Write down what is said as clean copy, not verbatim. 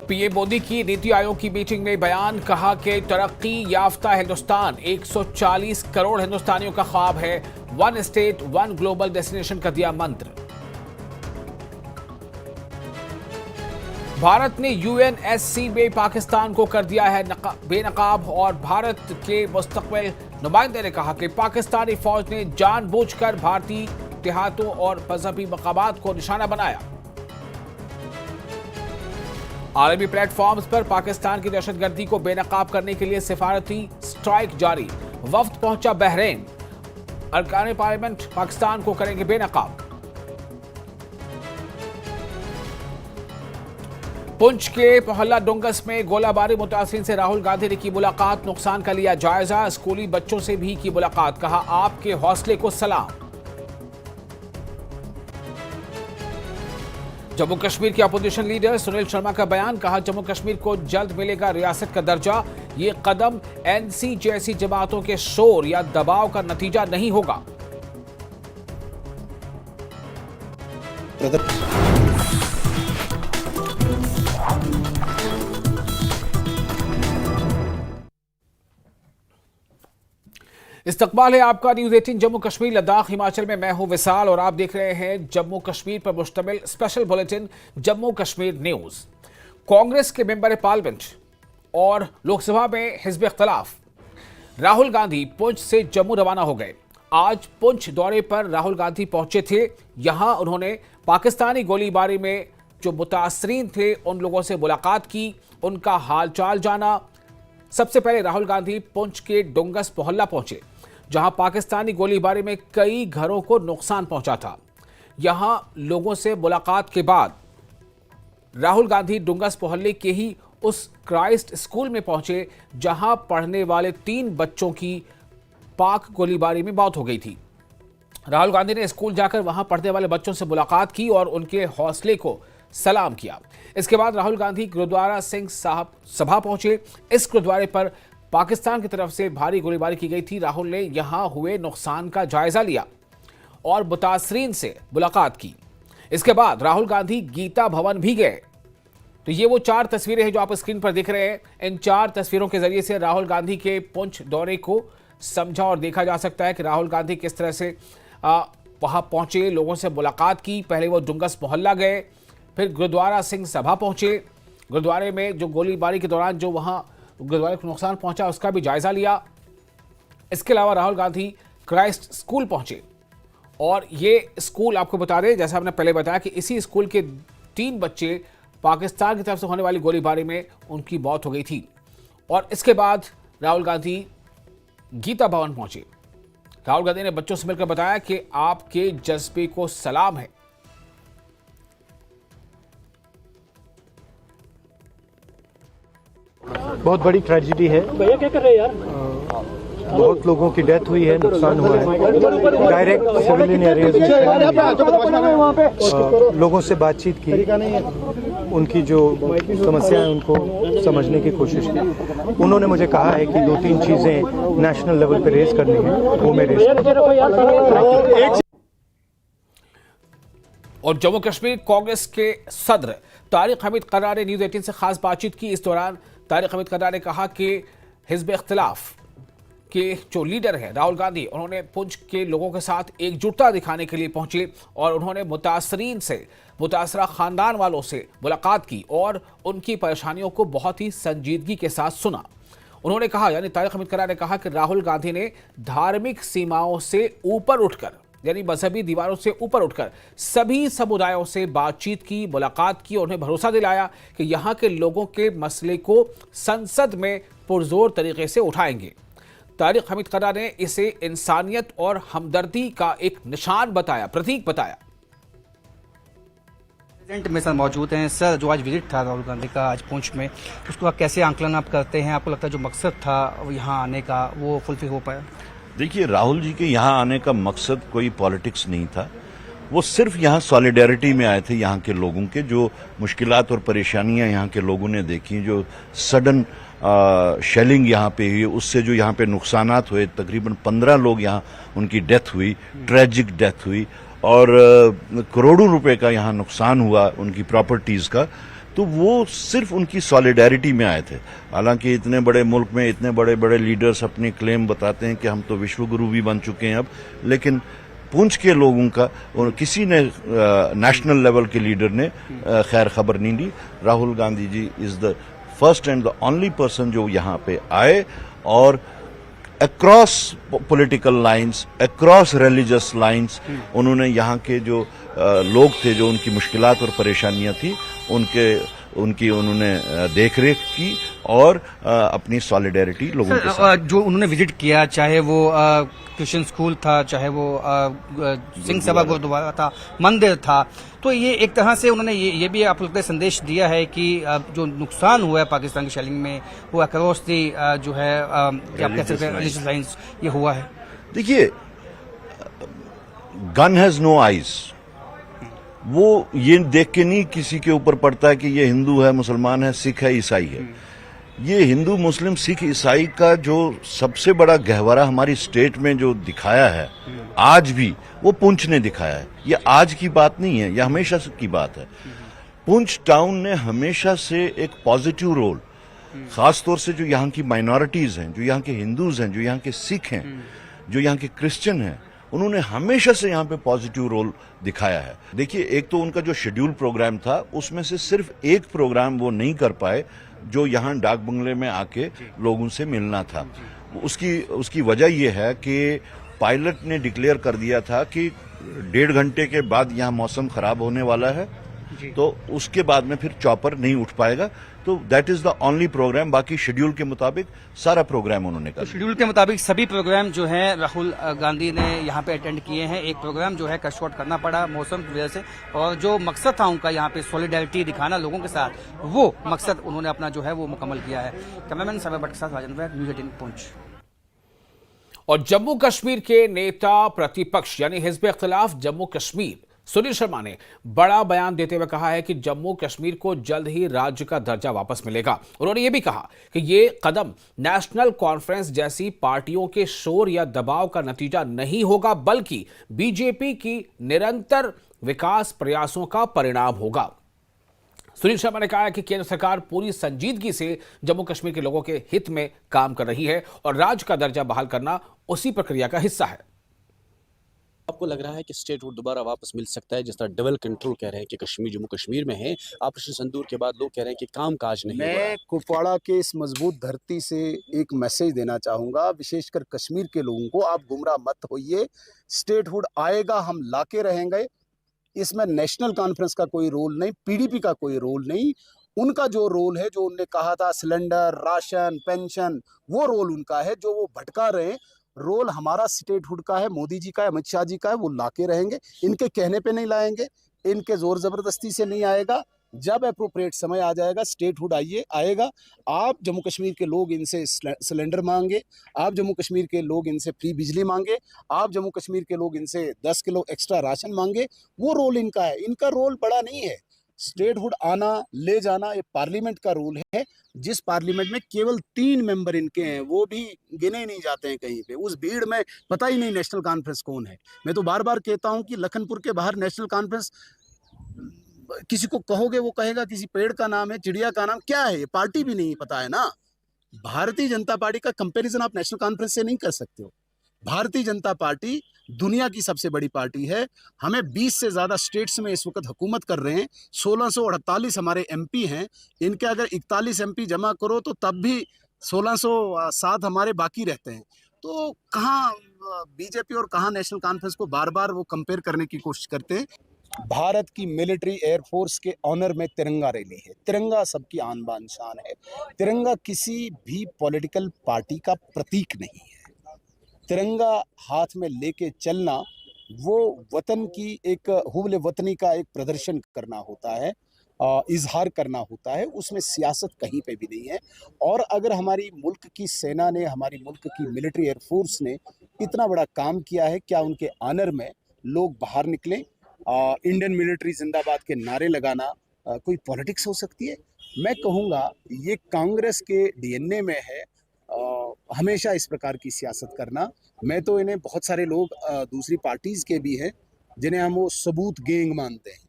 PM Modi की नीति आयोग की meeting में बयान, कहा कि तरक्की याफ्ता हिंदुस्तान 140 करोड़ हिंदुस्तानियों का ख्वाब है। One state one global destination का दिया मंत्र। भारत ने यूएनएससी में पाकिस्तान को कर दिया है बेनकाब, और भारत के मुस्तकबिल नुमाइंदे ने कहा कि पाकिस्तानी फौज ने जानबूझकर भारतीय देहातों और मजहबी मकामात को निशाना बनाया। आलमी प्लेटफॉर्म्स पर पाकिस्तान की दहशतगर्दी को बेनकाब करने के लिए सिफारती स्ट्राइक जारी। वफ्द पहुंचा बहरीन। अरकान पार्लियामेंट पाकिस्तान को करेंगे बेनकाब। पुंछ के मोहल्ला डोंगस में गोलाबारी मुतासिरीन से राहुल गांधी ने की मुलाकात। नुकसान का लिया जायजा। स्कूली बच्चों से भी की मुलाकात। कहा, आपके हौसले को सलाम। जम्मू कश्मीर के अपोजिशन लीडर सुनील शर्मा का बयान। कहा, जम्मू कश्मीर को जल्द मिलेगा रियासत का दर्जा। ये कदम एनसी जैसी जमातों के शोर या दबाव का नतीजा नहीं होगा। इस्तकबाल है आपका न्यूज 18 जम्मू कश्मीर लद्दाख हिमाचल में। मैं हूं विशाल और आप देख रहे हैं जम्मू कश्मीर पर मुश्तमिल special bulletin Jammu Kashmir news. Congress के मेंबर पार्लियामेंट और लोकसभा में हिज़्ब इख्तिलाफ। राहुल गांधी पुंछ से जम्मू रवाना हो गए। आज पुंछ दौरे पर राहुल गांधी पहुंचे थे। यहां उन्होंने पाकिस्तानी गोलीबारी में जो मुतासरीन थे उन लोगों से मुलाकात की, उनका हालचाल जाना। सबसे पहले राहुल गांधी पुंछ के डोंगस मोहल्ला पहुंचे, जहां पाकिस्तानी गोलीबारी में कई घरों को नुकसान पहुंचा था। यहां लोगों से मुलाकात के बाद राहुल गांधी डोंगस मोहल्ले के ही उस क्राइस्ट स्कूल में पहुंचे, जहां पढ़ने वाले 3 बच्चों की पाक गोलीबारी में मौत हो गई थी। राहुल गांधी ने स्कूल जाकर वहां पढ़ने वाले बच्चों से मुलाकात की और उनके हौसले को सलाम किया। इसके बाद राहुल गांधी गुरुद्वारा सिंह साहब सभा पहुंचे। इस गुरुद्वारे पर पाकिस्तान की तरफ से भारी गोलीबारी की गई थी। राहुल ने यहां हुए नुकसान का जायजा लिया और मुतासरीन से मुलाकात की। इसके बाद राहुल गांधी गीता भवन भी गए। तो ये वो 4 तस्वीरें हैं जो आप स्क्रीन पर देख रहे हैं। इन 4 तस्वीरों के जरिए से राहुल गांधी के पुंछ दौरे को समझा और देखा जा सकता है कि राहुल गांधी किस तरह से वहां पहुंचे, लोगों से मुलाकात की। पहले वो डुंगस मोहल्ला गए, फिर गुरुद्वारा सिंह सभा पहुंचे। गुरुद्वारे में जो गोलीबारी के दौरान जो वहां गुरुद्वारे को नुकसान पहुंचा उसका भी जायजा लिया। इसके अलावा राहुल गांधी क्राइस्ट स्कूल पहुंचे, और ये स्कूल आपको बता दें, जैसा हमने पहले बताया कि इसी स्कूल के 3 बच्चे पाकिस्तान की तरफ से होने वाली गोलीबारी में उनकी मौत हो गई थी। और इसके बाद राहुल गांधी गीता भवन पहुंचे। राहुल गांधी ने बच्चों से मिलकर बताया कि आपके जज्बे को सलाम है। बहुत बड़ी ट्रेजेडी है। भैया क्या कर रहे हैं यार? बहुत लोगों की डेथ हुई है, नुकसान हुआ है। डायरेक्ट सिविलियन एरियाज में लोगों से बातचीत की, उनकी जो समस्या है उनको समझने की कोशिश की। उन्होंने मुझे कहा है कि 2-3 चीजें नेशनल लेवल पे रेज करनी है, वो मैं रेज करूंगा। और जम्मू कश्मीर कांग्रेस के सदर तारिक हमीद कर्रार ने न्यूज 18 से खास बातचीत की। इस दौरान तारिक हमीद कर्रार ने कहा कि हिज़्ब इख्तिलाफ के जो लीडर हैं राहुल गांधी, उन्होंने पुंछ के लोगों के साथ एकजुटता दिखाने के लिए पहुंचे और उन्होंने मुतासरीन से, मुतासरा खानदान वालों से मुलाकात की और उनकी परेशानियों को बहुत ही संजीदगी के साथ सुना। उन्होंने कहा, यानी तारिक हमीद कर्रार ने कहा कि राहुल गांधी ने धार्मिक सीमाओं से ऊपर उठकर, यानी मजहबी दीवारों से ऊपर उठकर सभी समुदायों से बातचीत की, मुलाकात की और उन्हें भरोसा दिलाया कि यहाँ के लोगों के मसले को संसद में पुरजोर तरीके से उठाएंगे। तारिक हमीद कर्रार ने इसे इंसानियत और हमदर्दी का एक निशान बताया, प्रतीक बताया। प्रेसिडेंट मेरे साथ मौजूद हैं। सर, जो आज विजिट था राहुल गांधी का आज पुंछ में, उसको आप कैसे आंकलन आप करते हैं? आपको लगता है जो मकसद था यहाँ आने का वो फुलफिल हो पाया? देखिए, राहुल जी के यहाँ आने का मकसद कोई पॉलिटिक्स नहीं था। वो सिर्फ यहाँ सॉलिडेरिटी में आए थे। यहाँ के लोगों के जो मुश्किलात और परेशानियां यहाँ के लोगों ने देखी, जो सडन शेलिंग यहाँ पे हुई, उससे जो यहाँ पे नुकसानात हुए, तकरीबन 15 लोग यहाँ उनकी डेथ हुई, ट्रेजिक डेथ हुई और करोड़ों रुपए का यहाँ नुकसान हुआ उनकी प्रॉपर्टीज का। तो वो सिर्फ उनकी सॉलिडेरिटी में आए थे। हालांकि इतने बड़े मुल्क में इतने बड़े बड़े लीडर्स अपने क्लेम बताते हैं कि हम तो विश्वगुरु भी बन चुके हैं अब, लेकिन पुंछ के लोगों का और किसी ने नेशनल लेवल के लीडर ने खैर खबर नहीं ली। Rahul Gandhi ji is the first and the only person जो यहाँ पे आए और across political lines, across religious lines, उन्होंने यहाँ के जो लोग थे, जो उनकी मुश्किलात और परेशानियां थी, उनकी उन्होंने देख रेख की और अपनी सॉलिडेरिटी लोगों के साथ। जो उन्होंने विजिट किया, चाहे वो क्रिश्चियन स्कूल था, चाहे वो सिंह सभा गुरुद्वारा था, मंदिर था, तो ये एक तरह से उन्होंने ये भी आप लोग संदेश दिया है कि जो नुकसान हुआ है पाकिस्तान की शेलिंग में वो अक्रॉस दी जो है क्या आप कह सकते हैं रिलीजियस लाइंस ये हुआ है। देखिए, गन हैज नो आईज। वो ये देख के नहीं किसी के ऊपर पड़ता है कि ये हिंदू है, मुसलमान है, सिख है, ईसाई है। ये हिंदू, मुस्लिम, सिख, ईसाई का जो सबसे बड़ा गहवरा हमारी स्टेट में जो दिखाया है आज भी, वो पुंछ ने दिखाया है। ये आज की बात नहीं है, ये हमेशा से की बात है। पुंछ टाउन ने हमेशा से एक पॉजिटिव रोल, खासतौर से जो यहाँ की माइनॉरिटीज हैं, जो यहाँ के हिंदूज हैं, जो यहाँ के सिख हैं, जो यहाँ के क्रिश्चियन हैं, उन्होंने हमेशा से यहाँ पे पॉजिटिव रोल दिखाया है। देखिए, एक तो उनका जो शेड्यूल प्रोग्राम था उसमें से सिर्फ एक प्रोग्राम वो नहीं कर पाए जो यहाँ डाक बंगले में आके लोगों से मिलना था। उसकी वजह यह है कि पायलट ने डिक्लेयर कर दिया था कि 1.5 घंटे के बाद यहाँ मौसम खराब होने वाला है, तो उसके बाद में फिर चॉपर नहीं उठ पाएगा। तो that is the only program. बाकी शेड्यूल के मुताबिक सारा प्रोग्राम उन्होंने कर। तो शेड्यूल के मुताबिक सभी प्रोग्राम जो है राहुल गांधी ने यहाँ पे अटेंड किए हैं। एक प्रोग्राम जो है कट शॉर्ट करना पड़ा मौसम की वजह से, और जो मकसद था उनका यहाँ पे सॉलिडेरिटी दिखाना लोगों के साथ, वो मकसद उन्होंने अपना जो है वो मुकम्मल किया है। कैमरामैन समय भट्ट के साथ राजन वैद, न्यूज़ 18 पुंछ। और जम्मू कश्मीर के नेता प्रतिपक्ष यानी हिज़्ब इख्तिलाफ जम्मू कश्मीर सुनील शर्मा ने बड़ा बयान देते हुए कहा है कि जम्मू कश्मीर को जल्द ही राज्य का दर्जा वापस मिलेगा। उन्होंने ये भी कहा कि ये कदम नेशनल कॉन्फ्रेंस जैसी पार्टियों के शोर या दबाव का नतीजा नहीं होगा, बल्कि बीजेपी की निरंतर विकास प्रयासों का परिणाम होगा। सुनील शर्मा ने कहा कि केंद्र सरकार पूरी संजीदगी से जम्मू कश्मीर के लोगों के हित में काम कर रही है और राज्य का दर्जा बहाल करना उसी प्रक्रिया का हिस्सा है। आपको लग रहा है कि स्टेटहुड दोबारा वापस मिल सकता है, जिस तरह डबल कंट्रोल कह रहे हैं कि कश्मीर जम्मू कश्मीर में है, ऑपरेशन सिंदूर के बाद लोग कह रहे हैं कि काम काज नहीं हो रहा। मैं कुपवाड़ा के इस मजबूत धरती से एक मैसेज देना चाहूँगा, विशेषकर कश्मीर के लोगों को, आप गुमराह मत होइए। स्टेटहुड आएगा, हम लाके रहेंगे। इसमें नेशनल कॉन्फ्रेंस का कोई रोल नहीं, पीडीपी का कोई रोल नहीं। उनका जो रोल है, जो उनने कहा था सिलेंडर, राशन, पेंशन, वो रोल उनका है जो वो भटका रहे हैं। रोल हमारा स्टेटहुड का है, मोदी जी का है, अमित शाह जी का है, वो लाके रहेंगे। इनके कहने पे नहीं लाएंगे, इनके जोर जबरदस्ती से नहीं आएगा। जब अप्रोप्रिएट समय आ जाएगा, स्टेटहुड आएगा। आप जम्मू कश्मीर के लोग इनसे सिलेंडर मांगे, आप जम्मू कश्मीर के लोग इनसे फ्री बिजली मांगे, आप जम्मू कश्मीर के लोग इनसे 10 किलो एक्स्ट्रा राशन मांगे, वो रोल इनका है। इनका रोल बड़ा नहीं है। स्टेटहुड आना ले जाना ये पार्लियामेंट का रूल है, जिस पार्लियामेंट में केवल 3 मेंबर इनके हैं, वो भी गिने नहीं जाते हैं कहीं पे। उस भीड़ में पता ही नहीं नेशनल कॉन्फ्रेंस कौन है। मैं तो बार बार कहता हूं कि लखनपुर के बाहर नेशनल कॉन्फ्रेंस किसी को कहोगे वो कहेगा किसी पेड़ का नाम है, चिड़िया का नाम क्या है, ये पार्टी भी नहीं पता है ना। भारतीय जनता पार्टी का कंपैरिजन आप नेशनल कॉन्फ्रेंस से नहीं कर सकते हो। भारतीय जनता पार्टी दुनिया की सबसे बड़ी पार्टी है। हमें 20 से ज्यादा स्टेट्स में इस वक्त हुकूमत कर रहे हैं। 1648 हमारे एमपी हैं। इनके अगर 41 एमपी जमा करो तो तब भी 1607 हमारे बाकी रहते हैं। तो कहाँ बीजेपी और कहाँ नेशनल कॉन्फ्रेंस को बार बार वो कंपेयर करने की कोशिश करते हैं। भारत की मिलिट्री एयरफोर्स के ऑनर में तिरंगा रैली है। तिरंगा सबकी आन बान शान है। तिरंगा किसी भी पॉलिटिकल पार्टी का प्रतीक नहीं है। तिरंगा हाथ में लेके चलना वो वतन की एक हुब्ब वतनी का एक प्रदर्शन करना होता है, इजहार करना होता है। उसमें सियासत कहीं पे भी नहीं है। और अगर हमारी मुल्क की सेना ने, हमारी मुल्क की मिलिट्री एयरफोर्स ने इतना बड़ा काम किया है, क्या उनके ऑनर में लोग बाहर निकलें, इंडियन मिलिट्री जिंदाबाद के नारे लगाना कोई पॉलिटिक्स हो सकती है? मैं कहूँगा ये कांग्रेस के डीएनए में है, हमेशा इस प्रकार की सियासत करना। मैं तो इन्हें, बहुत सारे लोग दूसरी पार्टीज के भी हैं जिन्हें हम वो सबूत गैंग मानते हैं।